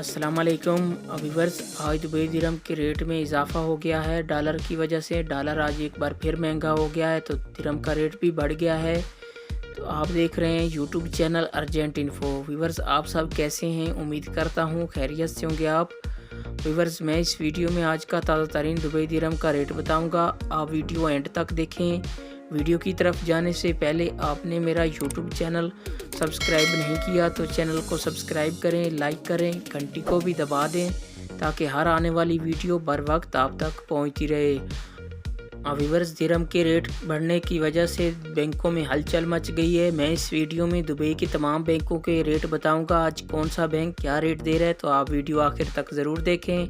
अस्सलाम वालेकुम व्यूअर्स। आज दुबई दिरहम के रेट में इजाफ़ा हो गया है डॉलर की वजह से। डॉलर आज एक बार फिर महंगा हो गया है तो दिरहम का रेट भी बढ़ गया है। तो आप देख रहे हैं YouTube channel urgent info. Viewers, आप सब कैसे हैं? उम्मीद करता हूँ खैरियत से होंगे आप। व्यूअर्स, मैं इस वीडियो में आज का ताज़ा तरीन दुबई दिरहम का रेट बताऊँगा। आप वीडियो एंड तक देखें। वीडियो की तरफ जाने से पहले आपने मेरा यूट्यूब चैनल सब्सक्राइब नहीं किया तो चैनल को सब्सक्राइब करें, लाइक करें, घंटी को भी दबा दें ताकि हर आने वाली वीडियो बर वक्त आप तक पहुंचती रहे। व्यूअर्स, दिरहम के रेट बढ़ने की वजह से बैंकों में हलचल मच गई है। मैं इस वीडियो में दुबई के तमाम बैंकों के रेट बताऊंगा। आज कौन सा बैंक क्या रेट दे रहा है, तो आप वीडियो आखिर तक ज़रूर देखें।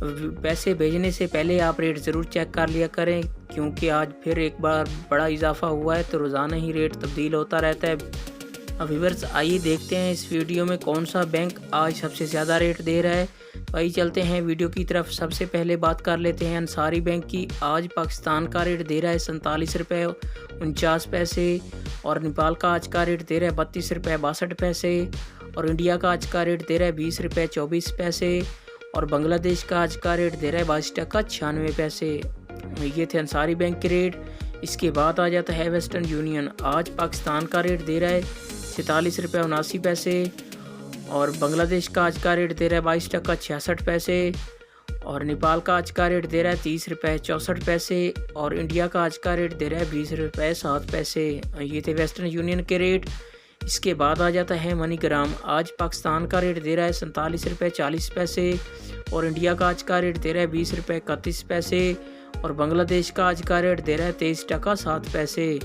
पैसे भेजने से पहले आप रेट ज़रूर चेक कर लिया करें, क्योंकि आज फिर एक बार बड़ा इजाफा हुआ है तो रोज़ाना ही रेट तब्दील होता रहता है। व्यूअर्स, आइए देखते हैं इस वीडियो में कौन सा बैंक आज सबसे ज़्यादा रेट दे रहा है। भाई चलते हैं वीडियो की तरफ। सबसे पहले बात कर लेते हैं अंसारी बैंक की। आज पाकिस्तान का रेट दे रहा है 47 रुपये 49 पैसे, और नेपाल का आज का रेट दे रहा है 32 रुपये 62 पैसे, और इंडिया का आज का रेट दे रहा है 20 रुपये 24 पैसे, और बांग्लादेश का आज का रेट दे रहा है 22 टका 96 पैसे। ये थे अंसारी बैंक के रेट। इसके बाद आ जाता है वेस्टर्न यूनियन। आज पाकिस्तान का रेट दे रहा है 47 रुपये 79 पैसे, और बांग्लादेश का आज का रेट दे रहा है 22 टका 66 पैसे, और नेपाल का आज का रेट दे रहा है 30 रुपये 64 पैसे, और इंडिया का आज का रेट दे रहा है 20 रुपये 7 पैसे। ये थे वेस्टर्न यूनियन के रेट। इसके बाद आ जाता है मनीग्राम। आज पाकिस्तान का रेट दे रहा है 47 रुपये 40 पैसे, और इंडिया का आज का रेट दे रहा है 20 रुपये 31 पैसे, और बांग्लादेश का आज का रेट दे रहा है 23 टका 7 पैसे,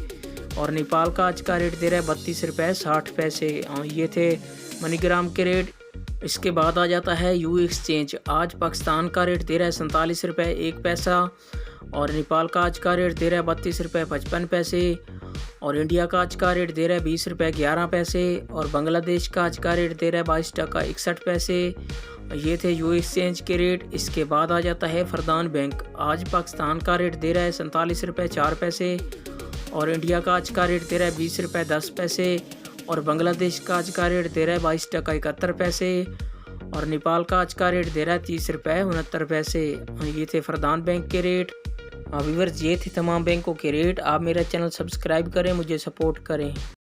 और नेपाल का आज का रेट दे रहा है 32 रुपये 60 पैसे। ये थे मनीग्राम के रेट। इसके बाद आ जाता है यू एक्सचेंज। आज पाकिस्तान का रेट दे रहा है 47 रुपये 1 पैसा, और नेपाल का आज का रेट दे रहा है 32 रुपये 55 पैसे, और इंडिया का आज का रेट दे रहा है 20 रुपये 11 पैसे, और बांग्लादेश का आज का रेट दे रहा है 22 टका 61 पैसे। ये थे यू एक्सचेंज के रेट। इसके बाद आ जाता है फरदान बैंक। आज पाकिस्तान का रेट दे रहा है 47 रुपये 4 पैसे, और इंडिया का आज का रेट दे रहा है 20 रुपये 10 पैसे, और बांग्लादेश का आज का रेट दे रहा है 22 टका 71 पैसे, और नेपाल का आज का रेट दे रहा है 30 रुपये 69 पैसे। ये थे फरदान बैंक के रेट। व्यूअर्स, ये थे तमाम बैंकों के रेट। आप मेरा चैनल सब्सक्राइब करें, मुझे सपोर्ट करें।